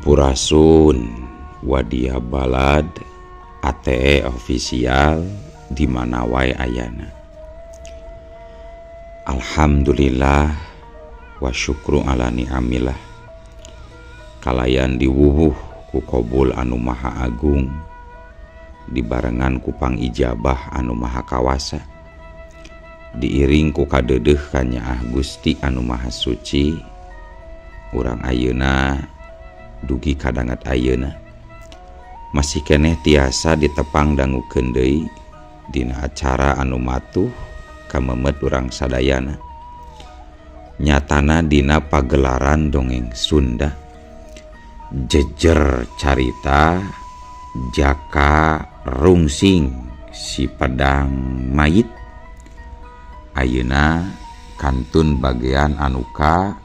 Sampurasun Wadia Balad ATE official di mana wae ayana. Alhamdulillah wa syukru ala ni'amillah. Kalayan diwuhuh ku qobul anu maha agung, dibarengan ku pangijabah anu maha kawasa, diiring ku kadeudeuh ka Nyaah Gusti anu maha suci. Urang ayeuna dugi kadangat ayeuna masih keneh tiasa ditepang dangukeun deui dina acara anu matuh kamemet urang sadayana. Nyatana dina pagelaran dongeng Sunda, jejer carita Jaka Rungsing si Pedang Mayit. Ayeuna kantun bagian anu ka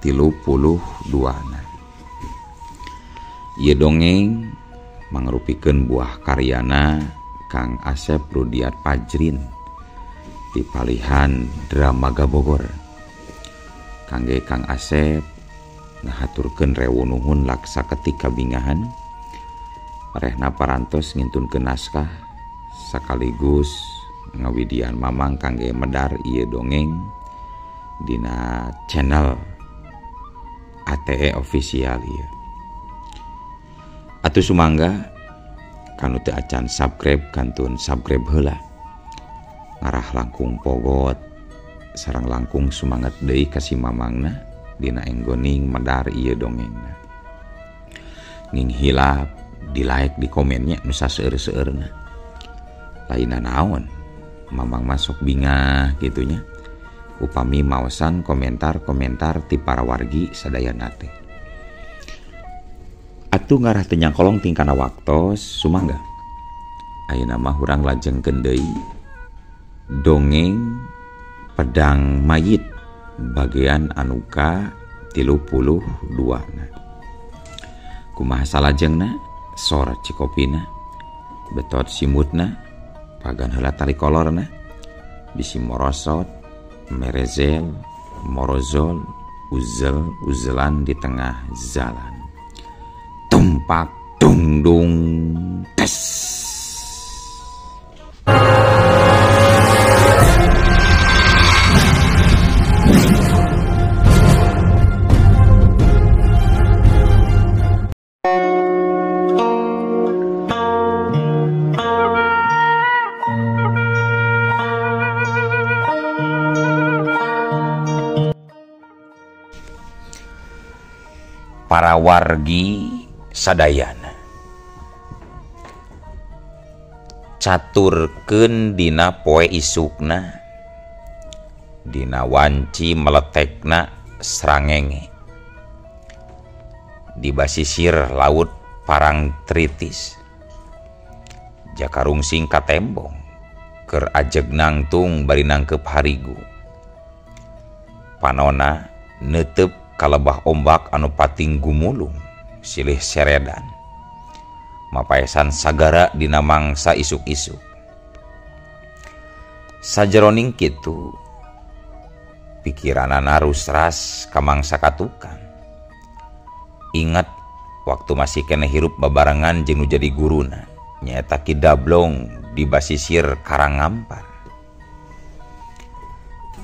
32. Ieu dongeng mangrupikeun buah karyana Kang Asep Rudiat Pajrin di palihan Dramaga Bogor. Kangge Kang Asep ngahaturkeun rewu nuhun laksa ketika bingahan, marehna parantos ngintunkeun naskah sakaligus ngawidian mamang kangge medar ieu dongeng dina channel ATE official ieu. Atuh sumangga kanu teu acan subscribe kantun subscribe heula. Ngarah langkung pogot sareng langkung sumanget deui ka si mamangna dina enggoning medar ieu dongengna. Nging hilap di like di komennya nu saseueur-seueurna. Lainna naon, mamang masuk bingah gitunya. Upami maosan komentar-komentar ti para wargi sadayana teh. Atuh ngarah teu nyangkolong tingkana waktos sumangga. Ayeuna mah urang lajengkeun deui dongeng Pedang Mayit bagian anu ka 32 na. Kumaha salajengna sora cikopina, betot simutna, pagan heula tali kolorna, bisi morosot, merezel, morozol, uzel-uzelan di tengah jalan. Tumpak dung dung tes. Para wargi sadayana caturkeun dina poe isukna, dina wanci meletekna srangenge di basisir laut Parangtritis. Jaka Rungsing katembong keur ajeg nangtung bari nangkep harigu. Panona neuteup kalebah ombak anu pating gumulung silih seredan, mapaesan sagara dina mangsa isuk-isuk. Sajeroning kitu pikiranana rusras ka mangsa katukan. Ingat waktu masih keneh hirup babarengan jeung nu jadi guruna nyaeta Ki Dablong di basisir Karangampar.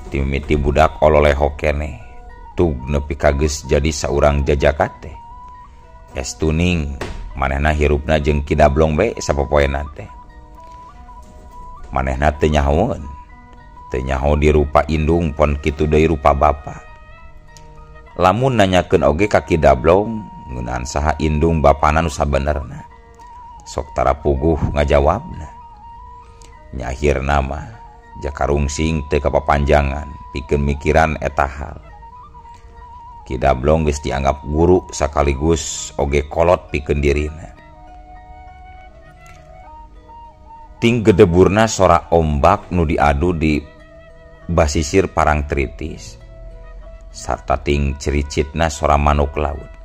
Ti mimiti budak ololeho keneh tug nepi kageus jadi saurang jajaka teh. Estuning manehna hirupna jeung Ki Dablong bae sapopoena teh. Manehna teu nyahoeun, teu nyaho di rupa indung pon kitu deui rupa bapa. Lamun nanyakeun oge ka Ki Dablong ngeunaan saha indung bapana nu sabenerna, sok tara puguh ngajawabna. Nya akhirna mah Jaka Rungsing teu kapapanjangan pikeun mikiran eta hal. Ki Dablong geus dianggap guru sakaligus oge kolot pikeun dirina. Ting gedeburna sora ombak nu diadu di basisir Parangtritis, sarta ting cericitna sora manuk laut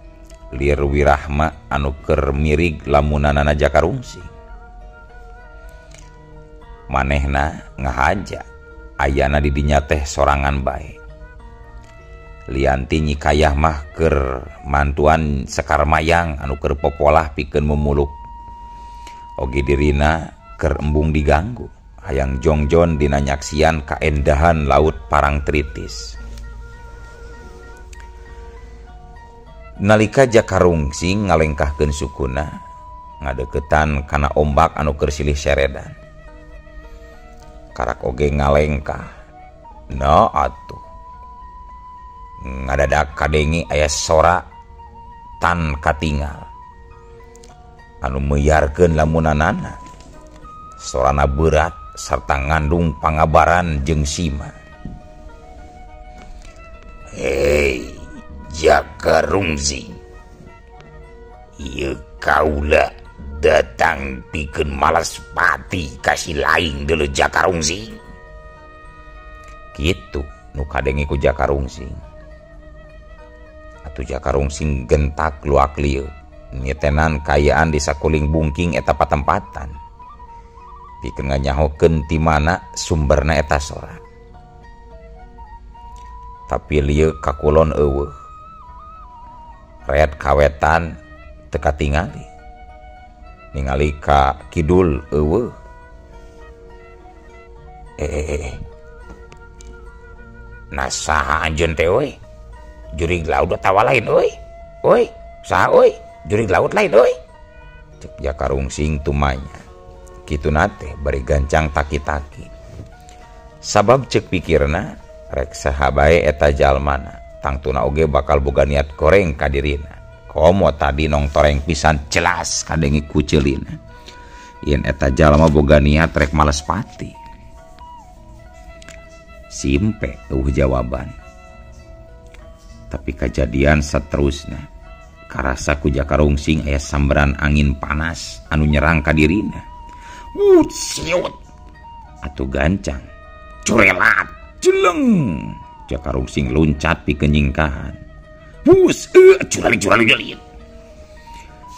lir wirahma anu keur mirig lamunanana Jaka Rungsing. Manehna ngahaja ayana di dinya teh sorangan bae. lianti nyikayah mah keur mantuan Sekar Mayang anu keur popolah pikeun memuluk. Oge dirina keur embung diganggu hayang jongjon dina nyaksian kaendahan laut Parangtritis. Nalika Jakarungsing ngalengkahkeun sukuna ngadeukeutan kana ombak anu keur silih seredan. Karak oge ngalengkah. No atuh. Ngadadak kadengi aya sora tan katingal. Anu meyarkeun lamunanana. Sorana berat sarta ngandung pangabaran jeung sima. Hei Jakarungsing. Ieu kaula datang pikeun Malaspati kasih laing deuleu Jakarungsing. Kitu nu kadengi ku Jakarungsing. Atuh Jakarungsing gentak luak lieu nyetenan kayaan di sakuling bungking eta patempatan. Pikeun nganyahokeun ti mana sumberna eta sora. Tapi lieu kakulon eueuh. Red kawetan teu katingali. Ningali ka kidul eueuh. Nasaha anjeun teh euy? Jurig laut tawa lain euy. Euy, saha euy? Jurig laut lain euy. Cek Jakarungsing tumanya. Kitu nate bari gancang taki-taki. Sabab cek pikirna rek saha bae eta jalmana, tangtuna oge bakal boga niat goreng ka dirina. Komo tadi nong toreng pisan jelas kadengi kuceulina. Yen eta jalma boga niat rek Malaspati. Simpe jawaban. Tapi kejadian saterusna karasa ku Jakarungsing aya sambaran angin panas anu nyerang ka dirina. Siut atuh gancang curelat jeleng Jakarungsing loncat pikeun nyingkahan. Curali.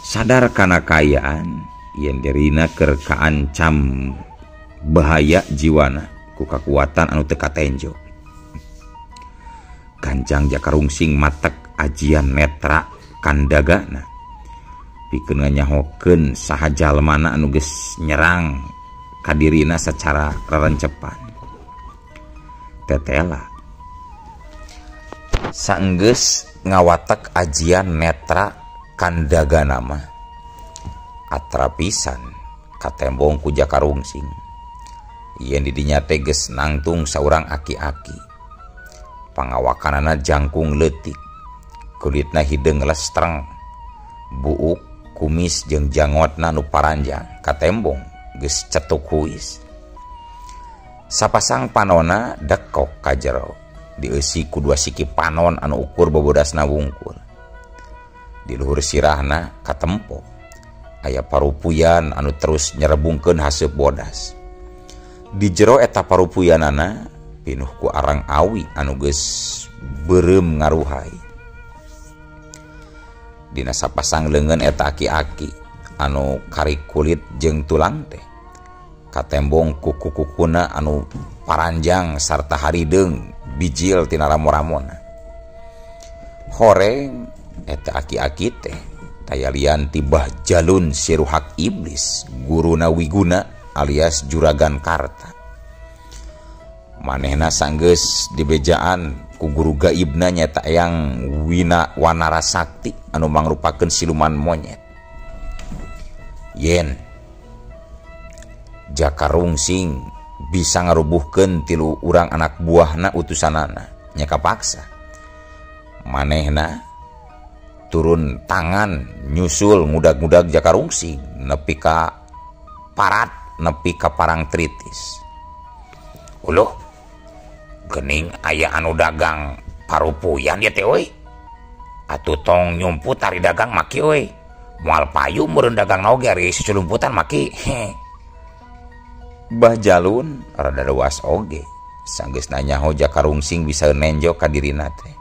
Sadar kana kayaan yen dirina keur kaancam bahaya jiwana ku kakuatan anu teu katenjo. Gancang Jakarungsing matek ajian netra kandagana pikeun nganyahokeun saha jalmana anu geus nyerang ka dirina sacara rerencepan. Tetela saenggeus ngawatek ajian netra kandagana mah atrapisan katembong ku Jakarungsing. Yen di dinya teh geus nangtung saurang aki-aki. Pangawakanana jangkung leutik. Kulitna hideung lestreng. Buuk, kumis jeung jangotna nu paranjang katembong geus cetuk huis. Sapasang panonna dekok ka jero. Dieusi ku dua siki panon anu ukur bobodasna wungkul. Di luhur sirahna katempo aya parupuyan anu terus nyerebungkeun haseup bodas. Di jero eta parupuyanana pinuh ku arang awi anu geus beureum ngaruhai. Dina sapasang leungeun eta aki-aki anu kari kulit jeung tulang teh katembong kuku-kukuna anu paranjang sarta harideung bijil tina ramo-ramona. Horeng eta aki-aki teh tayalian tibah jalun siruhak iblis guruna Wiguna alias Juragan Karta. Manehna sanggeus dibejaan ku guru gaibna nyata yang Wanara Sakti anu mangrupakeun siluman monyet. Yen Jakarungsing bisa ngarubuhkeun tilu urang anak buahna utusanana nya kapaksa manehna turun tangan nyusul ngudag-ngudag Jakarungsing nepi ka parat nepi ka Parangtritis. Uluh geuning aya anu dagang parupuyan ya teh euy. Atuh tong nyumput ari dagang maki euy. Moal payu meureun dagang naoge ari suculumputan maki. Bah Jalun rada luas oge. Sanggeus nanyaho Jakarungsing bisa nenjo ka dirina teh.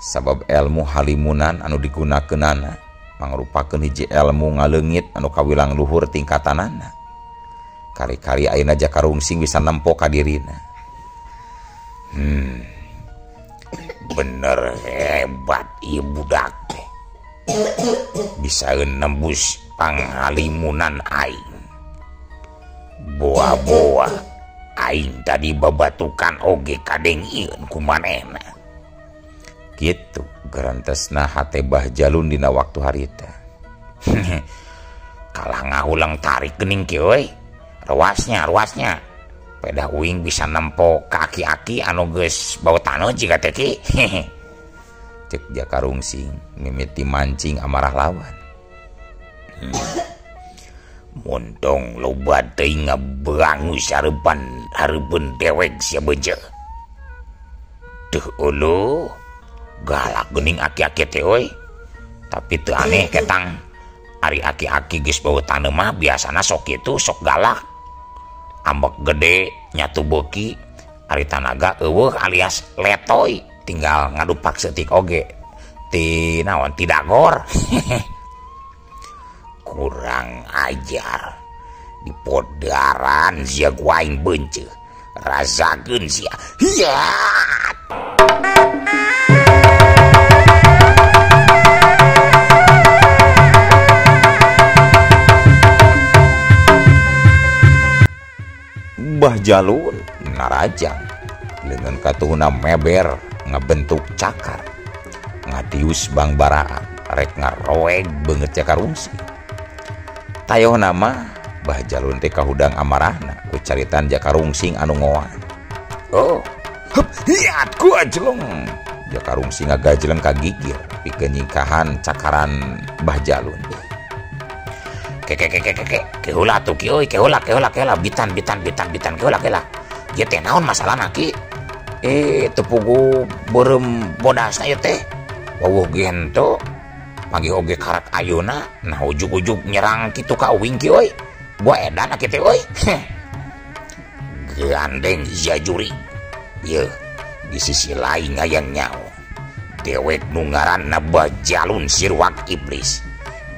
Sabab ilmu halimunan anu digunakeunana mangrupakeun hiji ilmu ngaleungit anu kawilang luhur tingkatanana. Kari-kari ayeuna Jakarungsing bisa nempo ka dirina. bener hebat ieu budak teh. Bisa nembus panghalimunan aing. Boa-boa aing tadi babatukan oge kadeng ieun ku manehna. Gitu garantesna hate Bah Jalun dina waktu harita. Kalah ngahulang tarik geuning kieu euy. Ruasnya. Pedah uing bisa nempo kaki-aki anu geus bau taneuh jiga teh ki. Cek Jakarungsing mimiti mancing amarah lawan. Montong loba teuing ngabeangus hareupeun dewek sia beunceuk. Duh ulu galak geuning aki-aki teh euy. Tapi teu aneh ketang ari aki-aki geus bau taneuh mah biasana sok kitu sok galak. Ambek gede nyatu beuki ari tanaga eueuh alias letoy tinggal ngadupak seutik oge ti naon ti dagor. Kurang ajar di podaran sia guaing beunceuk rasakeun sia hiat. Bah Jalun ngarajang dengan katuhna meber ngabentuk cakar ngadius bang baraan rek ngaroeg beungeut Jakarungsing. Tayoh nama Bah Jalun teh kahudang amarahna ku caritan Jakarungsing anu ngoan. Oh, hiat ku ajlung. Jakarungsing ngagajleun ka gigir pikeun nyingkahan cakaran Bah Jalun. Ke heula tuh ki euy, ke heula bitan ke heula. Ieu teh naon masalahna ki? Tepugu beureum bodasna ieu teh. Wawuh gento panggih oge karak ayeuna nah ujug-ujug nyerang kitu ka uing ki euy. Gua edan aki teh euy. Gandeng jajuri. Ieu di sisi lain hayang nyao. Dewek nu ngaranna Bah Jalun Sirwak Iblis.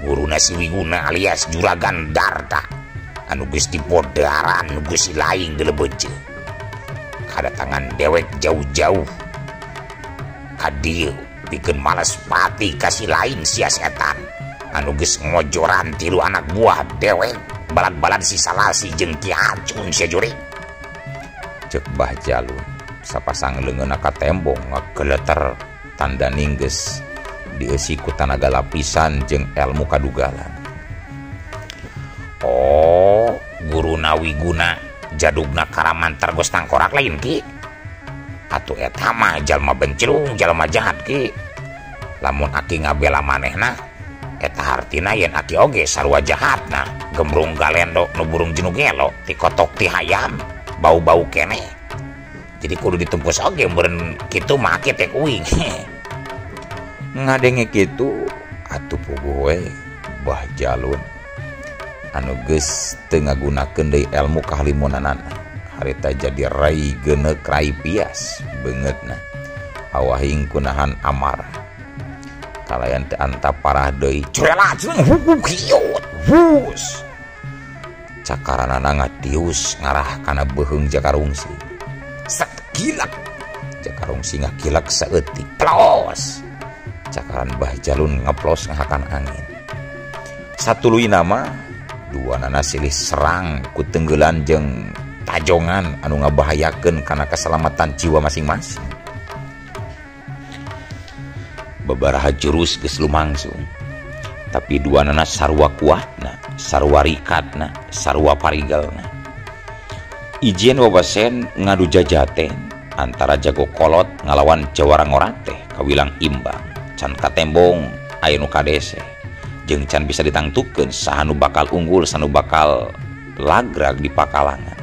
Guruna si Wiguna alias Juragan Darta anu geus dipodaran nu geus laing dilebeuceun. Kadatangan dewek jauh-jauh ka dieu pikeun males pati kasih lain sia setan anu geus ngojoran tilu anak buah dewek balad-balad si Salasi jeung Ki Acun sia juri. Cek Bah Jalun sapasang leungeunna ka tembok ngageleter tanda ninggeus dieusi ku tanaga lapisan jeung elmu kadugalan. Oh, guruna Wiguna jadugna karamantar geus tangkorak lain ki. Atuh eta mah jalma bencilung, jalma jahat ki. Lamun aki ngabela manehna, eta hartina yen aki oge sarua jahatna, gembrung galendo nu burung jenuh gelo, ti kotok ti hayam, bau-bau kene. Jadi kudu ditempus oge meureun kitu mah aki teh uing. Ngadenge kitu atuh puguh we Bah Jalun anu geus teu ngagunakeun deui elmu kahalimunanana harita jadi rai geuneuk rai pias beungeutna awahing kunahan amarah kalayan teu antap parah deui curela hiut hus cakaranana ngatius ngarah kana beuheung Jakarungsing. Sakilak Jakarungsing ngakilak saeutik plos. Cakaran Bah Jalun ngeplos ngahakan angin. Satuluy nama dua nana silih serang ku tenggeulan jeung tajongan anu ngabahayakeun kana keselamatan jiwa masing-masing. Babaraha jurus geus lumangsung. Tapi dua nana sarua kuatna, sarua rikatna, sarua parigalna. Ijieun wawasen ngadu jajaten antara jago kolot ngalawan jawara ngorate kawilang imbang. Can katembong aya nu kadese jeung can bisa ditangtukeun saha nu bakal unggul saha nu bakal lagrag di pakalangan.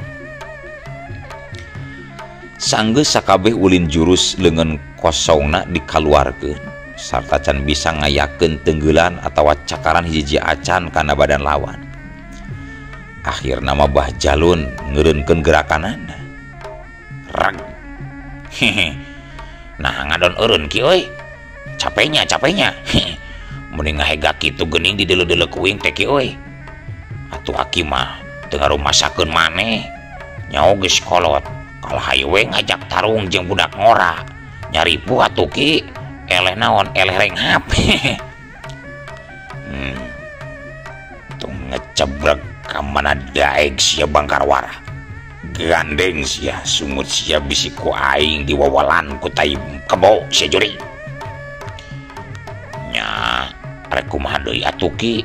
Sanggeus sakabeh ulin jurus leungeun kosongna dikaluarkeun sarta can bisa ngayakeun tenggeulan atawa cakaran hiji-hiji acan kana badan lawan. Akhirna mah Bah Jalun ngeureunkeun gerakanana. Rag. Nah ngadon eureun ki euy. Capeknya mending ngahega kitu geuning di deuleu-deuleu kuing teh ki euy. Atuh aki mah teu ngarumasakeun maneh nyaho geus kolot kalah hayu we ngajak tarung jeung budak ngora nyari buat tuh ki eleh naon eleh renghap. Tuh ngecebrek ka mana daeg sia Bangkarwara gandeng sia sumut sia bisi ku aing diwawalan ku tai kebo sia juri nya rek kumaha deui atuh ki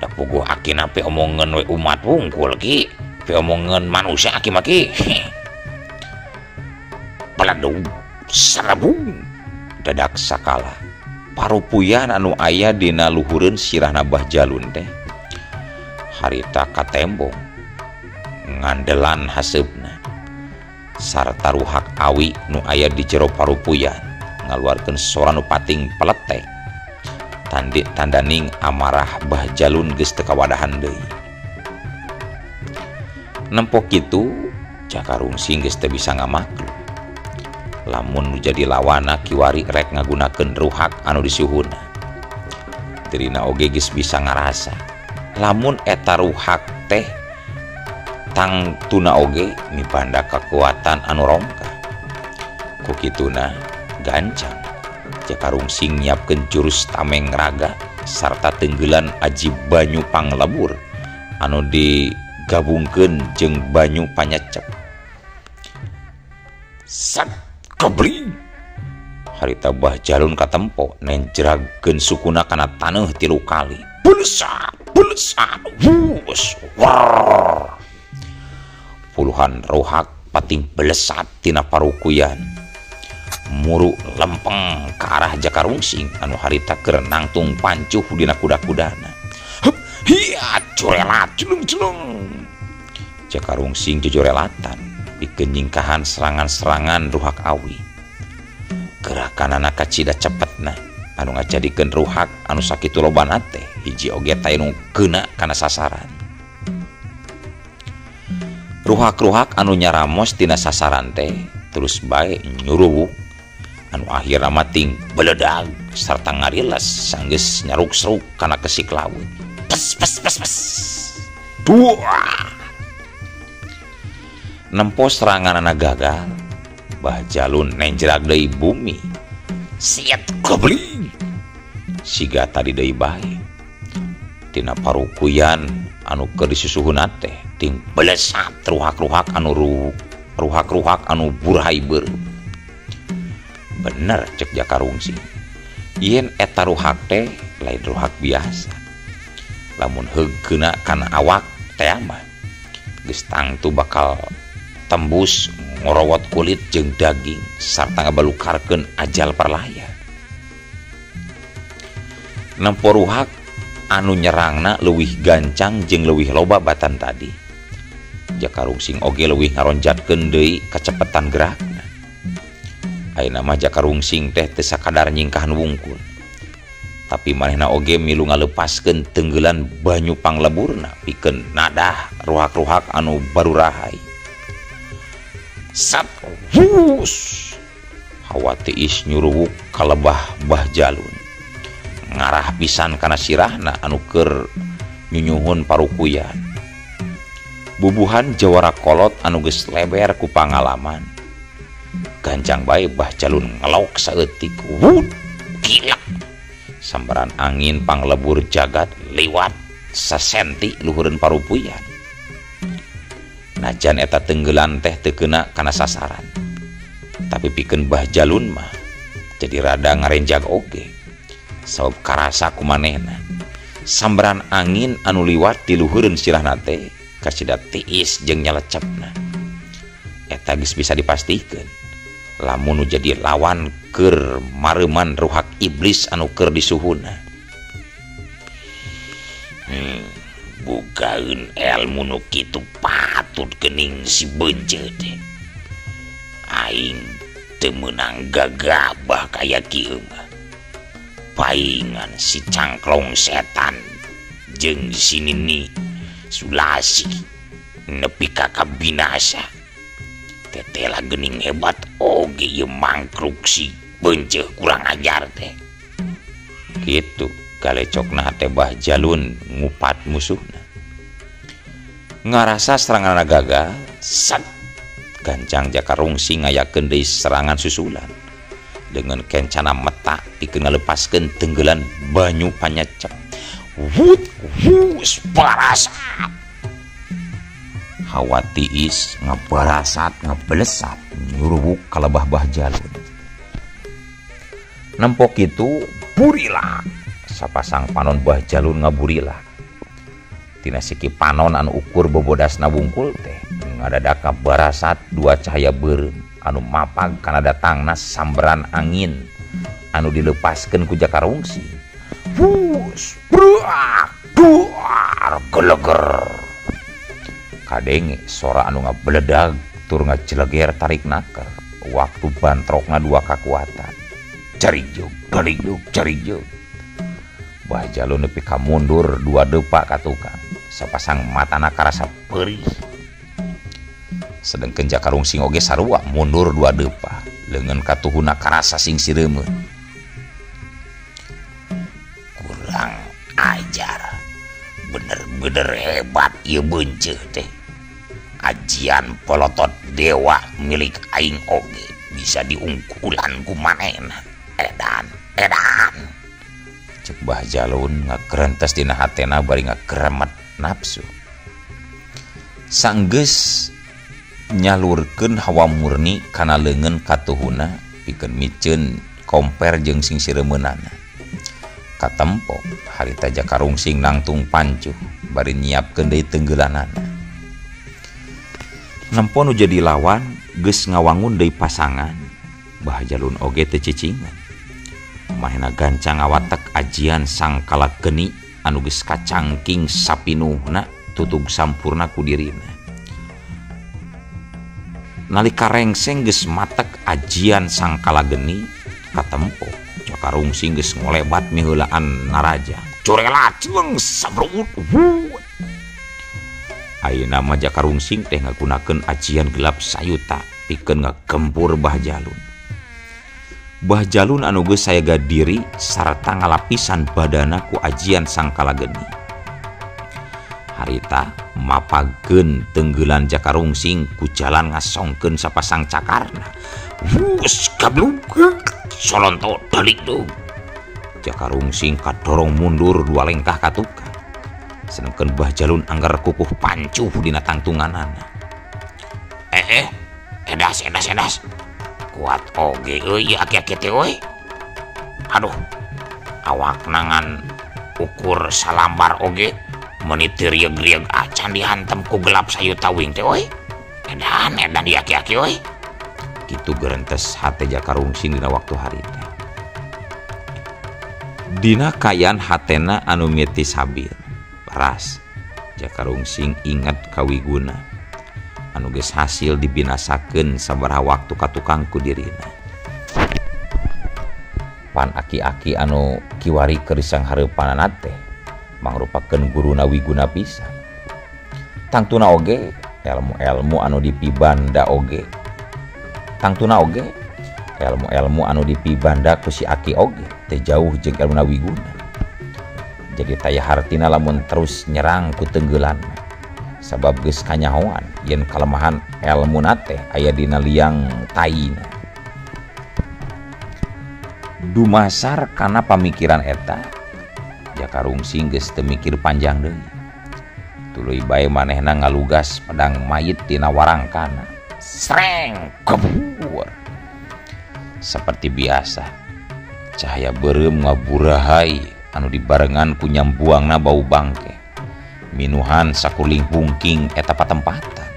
da puguh aki nape omongan we umat wungkul ki pe omongan manusia aki maki. Paladung sarabung dadak sakala parupuyan anu aya dina luhureun sirahna Bah Jalun teh harita katembong ngandelan haseupna sarta ruhak awi nu aya di jero parupuyan ngaluarkeun sora nu pating peletek tandaning amarah Bah Jalun geus teu kawadahan deui. Nempo kitu Jakarungsing geus teu bisa ngamakluk lamun nu jadi lawana kiwari rek ngagunakeun ruhak anu disuhuna. Dirina oge geus bisa ngarasa lamun eta ruhak teh tang tuna oge mibanda kekuatan anu rongka. Ku kituna gancang Jakarungsing nyiapkeun jurus tameng raga sarta tenggelan aji banyu panglebur anu digabungkeun jeung banyu panyecep. Sat kebling harita Bah Jalun katempo nenjragkeun sukuna kana taneuh 3 kali. Belesan wus war puluhan rohak pating belesat tina parukuyan muru lempeng ke arah Jakarungsing anu harita keur nangtung pancuh dina kuda-kudana. Hup hiat corelat celung Jakarungsing jojorelatan pikeun nyingkahan serangan-serangan ruhak awi. Gerakanana kacida cepetna anu ngajadikeun ruhak anu sakitu lobana teh hiji oge teu nu keuna kana sasaran. Ruhak-ruhak anu nyaramos tina sasaran teh terus bae nyuruwuk anu akhirna mating beledag sarta ngariles sanggeus nyaruk-seruk kana kesik laut. Pes dua nempo seranganana gagal Bah Jalun nenjrag deui bumi. Siat gobling siga tadi deui bae tina parukuyan anu keur disusuhuna teh ting belesat ruhak-ruhak anu burhaiber. Bener cek Jakarungsing yen eta ruhak teh lain ruhak biasa lamun heugeuna kana awak teh mah geus tangtu bakal tembus ngorowot kulit jeung daging sarta ngabalukarkeun ajal perlaya. Nempo ruhak anu nyerangna leuwih gancang jeung leuwih loba batan tadi. Jakarungsing oge leuwih ngaronjatkeun deui kacepetan gerakna. Ayeuna mah Jakarungsing teh teu sakadar nyingkahan wungkul, tapi manehna oge milu ngalepaskeun tenggelan banyu pangleburna pikeun nadah ruhak-ruhak anu barurahay. Sat hus hawa tiis nyuruwuk kalebah Bah Jalun ngarah pisan kana sirahna anu keur nyunyuhun parukuyan. Bubuhan jawara kolot anu geus leber ku pangalaman gancang bae Bah Jalun ngelok saeutik wud gilak sambaran angin panglebur jagat liwat sasenti luhureun parupuyan. Najan eta tenggelan teh teu keuna kana sasaran, tapi pikeun Bah Jalun mah jadi rada ngarenjag oge sabab karasa ku manehna sambaran angin anu liwat di luhureun sirahna teh kasida tiis jeung nyalecepna. Eta geus bisa dipastikeun lamun nu jadi lawan keur mareuman ruhak iblis anu keur disuhuna. Bukaun ilmu nu kitu patut geuning si beunceut teh. Aing teu meunang gagabah kaya kieu mah. Paingan si cangklong setan jeung si Nini Sulasi nepi ka kabinasa. Tetela geuning hebat oge ieu mangkruk si beunceut kurang ajar teh. Kitu galecokna teh Bah Jalun ngupat musuhna. Ngarasa serangan gagal, sat gancang Jakarungsing ngayakeun deui serangan susulan. dengan kencana mata pikeun ngalepaskeun tenggelan banyu panyacep. Wut wus barasat. Hawa tiis ngabarasat ngabelesat nyurubuk ka lebah Bah Jalun. Nempok itu burilah sapasang panon Bah Jalun ngaburilah. Tina siki panon anu ukur bobodasna wungkul teh ngadadak barasat dua cahaya beureum anu mapag kana datangna samberan angin anu dilepaskeun ku Jakarungsi. Wus bruak duar geleger. Kadenge sora anu ngabeledag tur ngaceleger tarik naker waktu bantrokna dua kakuatan. Carijug carijug carijug. Bah Jalun nepi ka mundur dua depa ka tukang. Sapasang matana karasa perih. Sedengkeun Jakarungsing oge sarua mundur dua depa leungeun katuhuna karasa sing sireumeuh. Kurang ajar. Bener-bener hebat ieu beunceuk teh. Ajian polotot dewa milik aing oge bisa diungkulan ku manehna. Edan. Cek Bah Jalun ngakrentes dina hatena bari ngakremet nafsu. Sanggeus nyalurkeun hawa murni kana leungeun katuhuna pikeun miceun komper jeung sing siremeunana. Katempo harita Jakarungsing nangtung pancuh bari nyiapkeun deui tenggelanana. Nempo nu jadi lawan geus ngawangun deui pasangan. Bah Jalun oge teu cicingan. Mahena gancang ngawatek ajian sang kalageni anu geus kacangking sapinuhna tutug sampurna ku dirina. Nalika rengseng geus matek ajian sang kalageni katempo Jakarungsing geus ngolebat miheulaan naraja. Curela jeung sabrut. Ayeuna mah Jakarungsing teh ngagunakeun ajian gelap sayuta pikeun ngagempur Bah Jalun. Bah Jalun anu geus sayaga diri sarta ngalapisan badana ku ajian sang kalageni. Harita mapagkeun tenggelan Jakarungsing ku jalan ngasongkeun sapasang cakarna. Wus gablug solonto dalik deung. Jakarungsing kadorong mundur dua lengkah ka tukang. Sedengkeun Bah Jalun anggar kukuh pancuh dina tangtunganana. Edas. Kuat oge euy aki-aki teh we. Aduh. Awak nangan ukur salambar oge meuni teu rieg-rieg acan dihantem ku gelap sayuta wing teh we. Edan di aki-aki we. Kitu gerentes hate Jakarungsing dina waktu harita. Dina kayan hatena anu meti sabil. Ras Jakarungsing inget kawiguna anu geus hasil dibinasakeun sabaraha waktu ka tukang ku dirina. Pan aki-aki anu kiwari keur sang hareupanana teh mangrupakeun guruna wiguna pisan. Tangtuna oge ilmu-ilmu anu dipibanda oge. Tangtuna oge ilmu-ilmu anu dipibanda ku si aki oge teh jauh jeung ilmuna wiguna. Jadi taya hartina lamun terus nyerang ku tenggelan. Sabab geus kanyahoan yen kalemahan elmuna teh aya dina liang taina. Dumasar kana pamikiran eta Jakarungsing geus teu mikir panjang deui. Tuluy bae manehna ngalugas pedang mayit tina warangkana. Sreng kebur. Seperti biasa cahaya beureum ngaburahay anu dibarengan ku nyambuangna bau bangke. Minuhan sakuling pungking eta patempatan.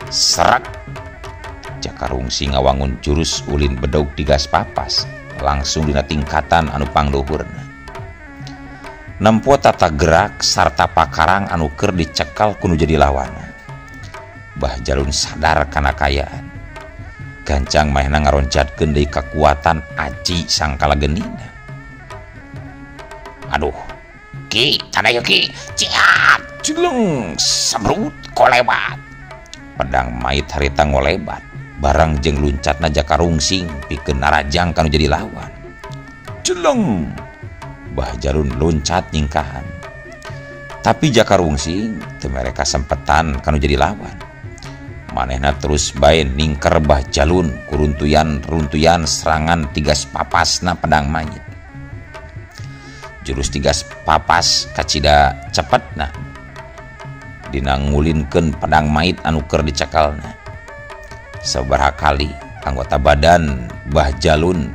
Serak Jakarungsing ngawangun jurus ulin bedaug digas papas langsung dina tingkatan anu pangluhurna. Nempo tata gerak sarta pakarang anu keur dicekal kudu jadi lawana. Bah Jalun sadar kana kayaan. Gancang mahena ngaroncatkeun deui kekuatan aji sang kalagenina. Aduh, Ki, tadayu Ki, ciat, jeleng, sabrut, kolebat. Pedang mayit harita ngolebat, barang jeung luncatna Jakarungsing pikeun narajang kanu jadi lawan. Jeleng, Bah Jalun loncat nyingkahan. Tapi Jakarungsing teu mere kasempetan kanu jadi lawan. manehna terus bae ningker Bah Jalun kuruntuyan serangan tigas papasna pedang mayit. Jurus tigas papas kacida cepetna dina ngulinkeun pedang mayit anu keur dicekelna. Sabaraha kali anggota badan Bah Jalun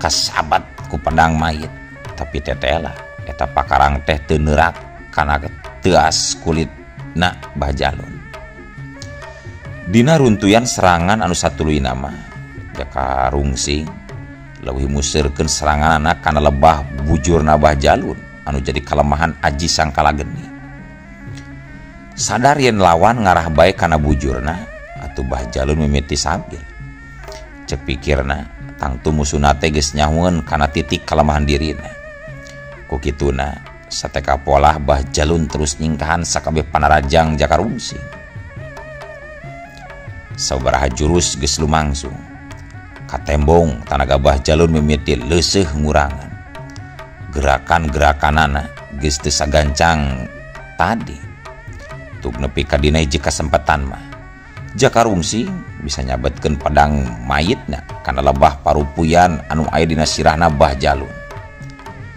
kasabat ku pedang mayit, tapi tetela eta pakarang teh teu neurak kana teas kulitna Bah Jalun. Dina runtuyan serangan anu satuluy nama Jaka Rungsing leuwih musirkeun serangan anak kana lebah bujurna Bah Jalun anu jadi kalemahan Aji Sangkala Geni. Sadar yen lawan ngarah bae kana bujurna atuh Bah Jalun mimiti sambil cek pikirna tangtu musuhna teh geus nyahoeun kana titik kalemahan dirina. Ku kituna sateka polah Bah Jalun terus nyingkahan sakabeh panarajang Jaka Rungsing. Sabaraha jurus geus lumangsung katembong tanaga Bah Jalun mimiti leuseuh ngurangan. Gerakan-gerakanana geus teu sagancang tadi. Tuk nepi ka dina hiji kasempetan mah Jaka Rungsing bisa nyabetkeun pedang mayitna kana lebah parupuyan anu aya dina sirahna Bah Jalun.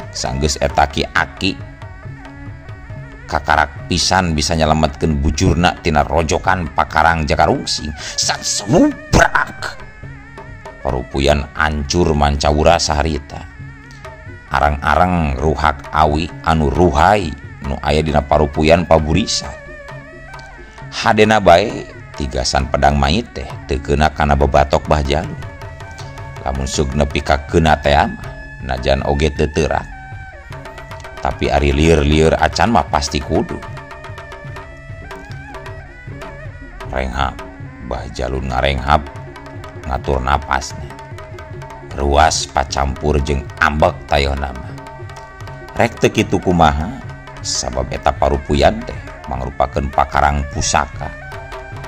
Sanggeus eta aki kakarak pisan bisa nyalametkeun bujurna tina rojokan pakarang Jaka Rungsing. Satsubrak parupuyan ancur mancaura saharita. Arang-arang ruhak awi anu ruhai nu aya dina parupuyan paburisan. Hadena bae tigasan pedang mayit teh teu keuna kana bebatok Bah Jalun. Lamun sug nepi ka keuna teh mah najan oge teu teurak. Tapi ari lieur-lieur acan mah pasti kudu. Renghap Bah Jalun ngarenghap ngatur napasna. Ruas pacampur jeung ambek tayona mah. Rek teu kitu kumaha sabab eta parupuyan teh mangrupakeun pakarang pusaka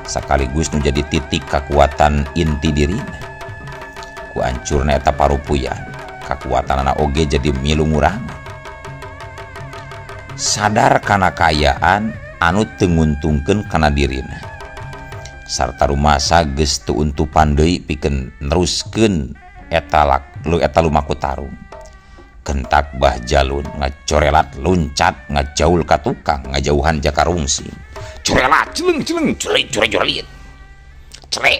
sakaligus nu jadi titik kekuatan inti dirina. Ku ancurna eta parupuyan kakuatanana oge jadi milu ngurangan. Sadar kana kaayaan anu teu nguntungkeun kana dirina sarta rumasa geus teu untupan deui pikeun neruskeun eta lumaku tarung. Kentak Bah Jalun ngacorelat luncat ngajaul ka tukang ngajauhan Jaka Rungsing. Corelat celeng cure cere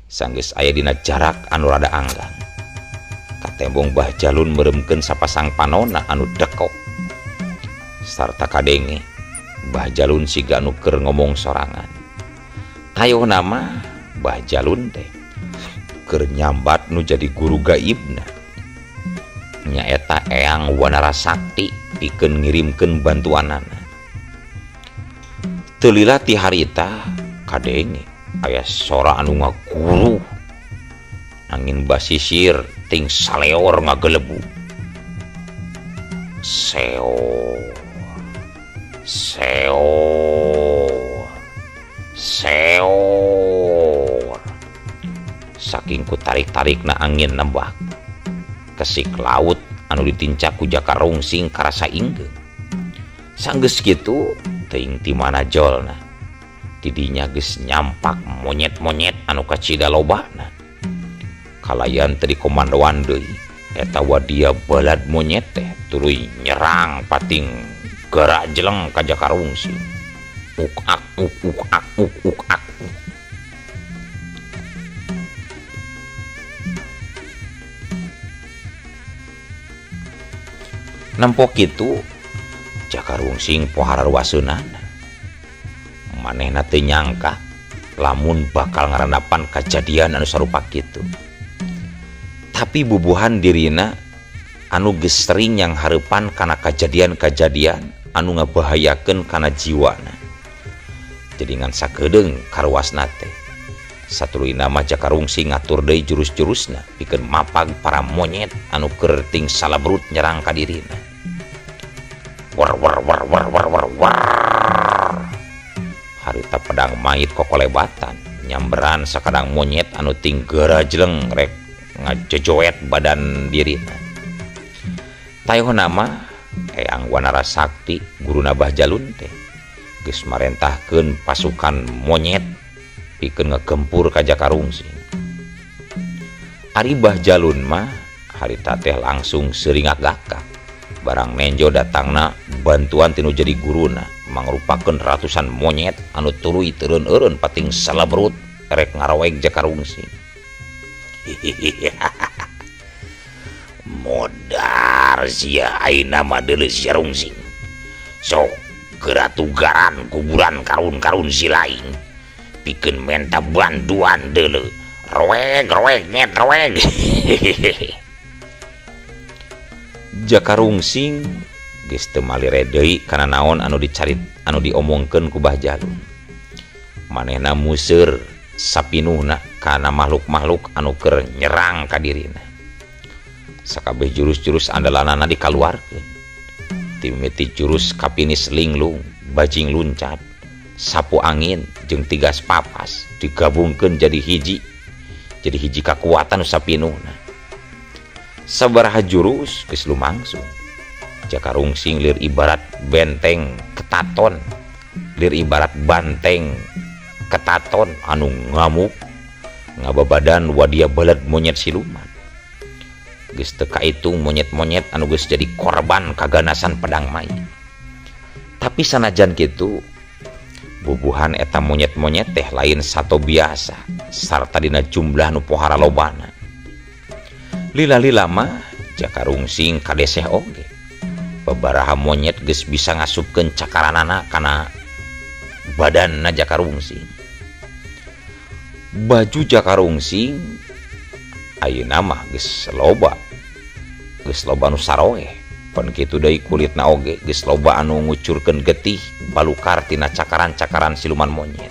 sanggeus aya dina jarak anu rada anggang. Katembong Bah Jalun meremkeun sapasang panonna anu dekok sarta kadenge Bah Jalun siga anu keur ngomong sorangan. Tayohna mah Bah Jalun teh keur nyambat nu jadi guru gaibna nyaeta Eyang Wanara Sakti pikeun ngirimkeun bantuanana. Teu lila ti harita kadenge aya sora anu ngaguru angin basisir ting saleor ngagelebu. Seo saking ku tarik-tarikna angin nembak kesik laut anu ditincak ku Jaka Rungsing karasa inggeun. Sanggeus kitu teuing ti mana jolna didinya geus nyampak monyet-monyet anu kacida lobana. Kalayan teu dikomandoan deui eta wadia balad monyet teh tuluy nyerang pating gerak jeleng ka Jaka Rungsing. Uk-ak. Nempok kitu Jaka Rungsing pohara ruaseunana. Manehna teu nyangka lamun bakal ngarandapan kajadian anu sarupa kitu. Tapi bubuhan dirina anu geus sering yang hareupan kana kajadian-kajadian anu ngabahayakeun kana jiwana. Jadi ngan sakedeung karuasna teh satuluyna mah Jaka Rungsing ngatur deui jurus-jurusna pikeun mapag para monyet anu keur ting salabrut nyerang ka dirina. War. Harita pedang mayit kokolebatan nyamberan sakadang monyet anu ting geura jeleng rek ngajejoet badan dirina. Tayohna mah Eyang Wanara Sakti guruna Bah Jalun teh geus marentahkeun pasukan monyet pikeun ngegempur ka Jakarungsing. Ari Bah Jalun mah harita teh langsung seuring gagak barang nenjo datangna bantuan tinu jadi guruna mangrupakeun ratusan monyet anu tuluy teureun-eureun pating salabrut rek ngaraweg Jakarungsing. Modar sia ayeuna mah deuleu Jarungsing. Sok geratugaran kuburan karun-karun si lain pikeun menta bantuan deuleu. Roeg nyet roeg. Jakarungsing geus teu malire deui kana naon anu diomongkeun ku Bah Jalun. Manehna museur sapinuhna kana makhluk-makhluk anu keur nyerang ka dirina. Sakabeh jurus-jurus andalanana dikaluarkeun. Timiti jurus kapinis linglung, bajing luncat, sapu angin jeung tigas papas digabungkeun jadi hiji kekuatan sapinuhna. Sabaraha jurus geus lumangsung. Jakarungsing lir ibarat benteng ketaton, lir ibarat banteng ketaton anu ngamuk ngababadan wadia balad monyet siluman. Geus teu kaitung monyet-monyet anu geus jadi korban kaganasan pedang mai. Tapi sanajan kitu bubuhan eta monyet-monyet teh lain sato biasa sarta dina jumlah nu pohara lobana. Lila-lila mah Jakarungsing kadeseh oge. Babaraha monyet geus bisa ngasupkeun cakaranana kana badanna Jakarungsing. Baju Jakarungsing ayeuna mah geus loba nu saroe. Pan kitu deui kulitna oge geus loba anu ngucurkeun getih balukar tina cakaran-cakaran siluman monyet.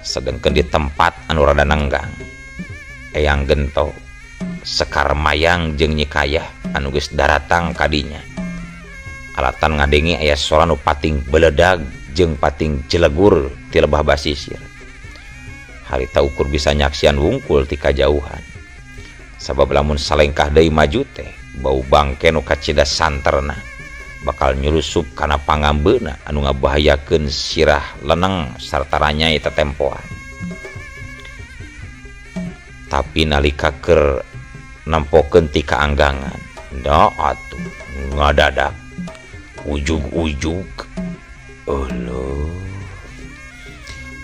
Sedengkeun di tempat anu rada nenggang eyang gento sekar mayang jeung nyikayah anu geus daratang kadinya. Alatan ngadengi aya suara nu pating beledag jeung pating jelegur ti lebah basisir. Harita ukur bisa nyaksian wungkul ti kajauhan. Sabab lamun salengkah deui maju teh bau bangke nu kacida santerna bakal nyurusup kana pangambeuna anu ngabahayakeun sirah leneng sarta ranyai tetempoan. Tapi nalika keur nempokeun ti kaanggangan, da atuh ngadadak ujug-ujug eueuh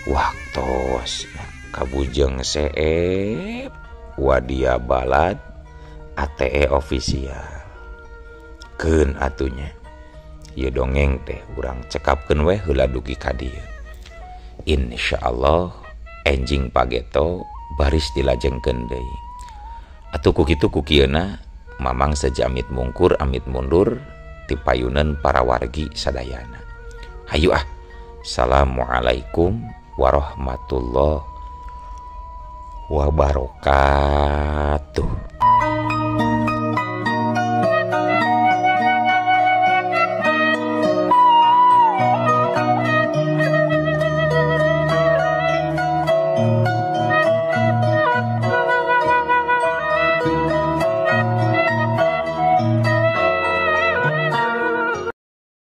waktos kabujeng seep wadia balad ATE ofisial keun atunya. Ieu dongeng teh urang cekapkeun we heula dugi ka dieu. Insyaallah enjing pageto baris dilajengkeun deui. Atuh ku kitu ku kieuna mamang sejamit mungkur amit mundur ti payuneun para wargi sadayana. Hayu ah. Assalamualaikum warahmatullahi wabarakatuh.